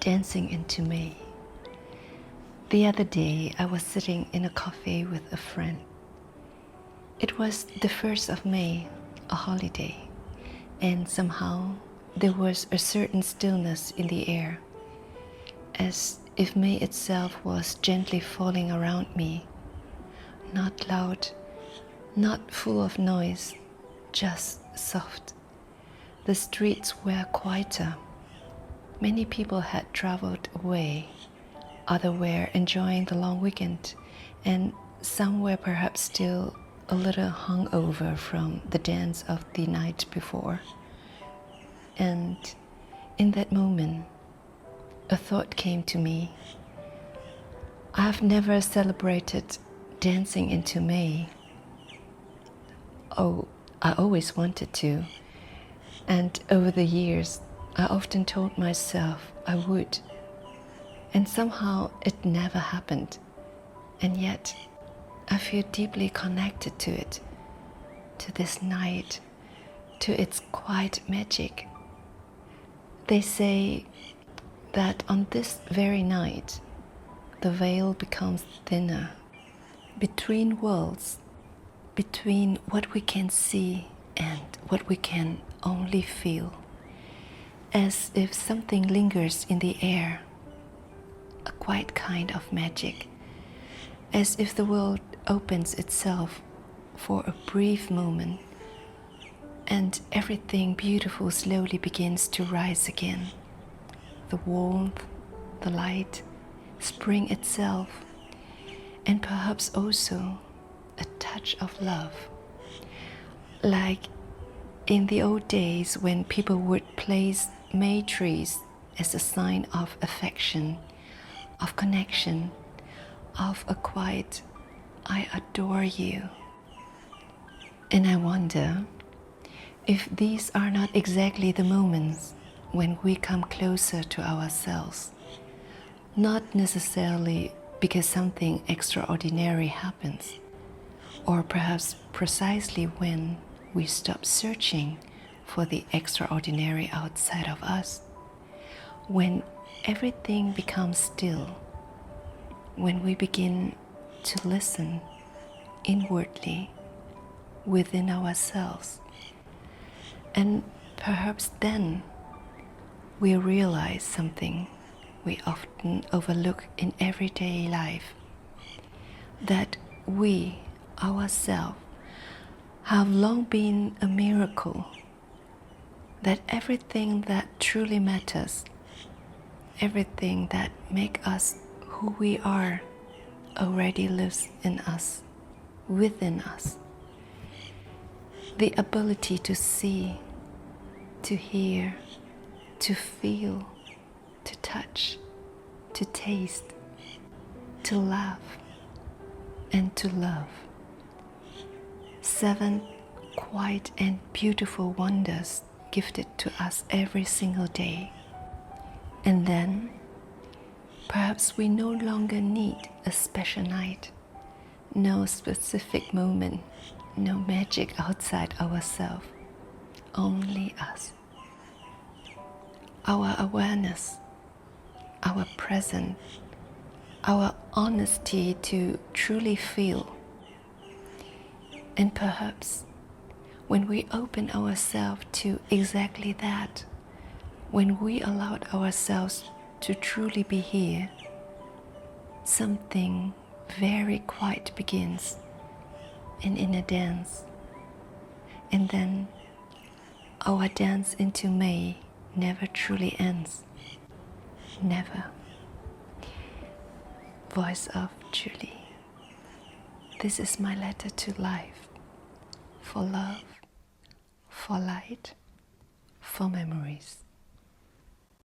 Dancing into May. The other day, I was sitting in a cafe with a friend. It was the 1st of May, a holiday, and somehow there was a certain stillness in the air, as if May itself was gently falling around me. Not loud, not full of noise, just soft. The streets were quieter. Many people had traveled away. Others were enjoying the long weekend, and some were perhaps still a little hungover from the dance of the night before. And in that moment, a thought came to me. I have never celebrated dancing into May. Oh, I always wanted to. And over the years, I often told myself I would. And somehow it never happened. And yet, I feel deeply connected to it, to this night, to its quiet magic. They say that on this very night, the veil becomes thinner between worlds, between what we can see and what we can only feel, as if something lingers in the air, a quiet kind of magic, as if the world opens itself for a brief moment and everything beautiful slowly begins to rise again. The warmth, the light, spring itself, and perhaps also a touch of love. Like in the old days when people would place May trees as a sign of affection, of connection, of a quiet, I adore you. And I wonder if these are not exactly the moments when we come closer to ourselves, not necessarily because something extraordinary happens, or perhaps precisely when we stop searching for the extraordinary outside of us, when everything becomes still, when we begin to listen inwardly within ourselves. And perhaps then we realize something we often overlook in everyday life, that we ourselves have long been a miracle, that everything that truly matters, everything that makes us who we are, already lives in us, within us. The ability to see, to hear, to feel, to touch, to taste, to laugh, and to love. 7 quiet and beautiful wonders gifted to us every single day. And then, perhaps we no longer need a special night, no specific moment, no magic outside ourselves, only us. Our awareness, our presence, our honesty to truly feel. And perhaps when we open ourselves to exactly that, when we allowed ourselves to truly be here, something very quiet begins in a dance. And then our dance into May never truly ends. Never. Voice of Julie. This is my letter to life, for love, for light, for memories.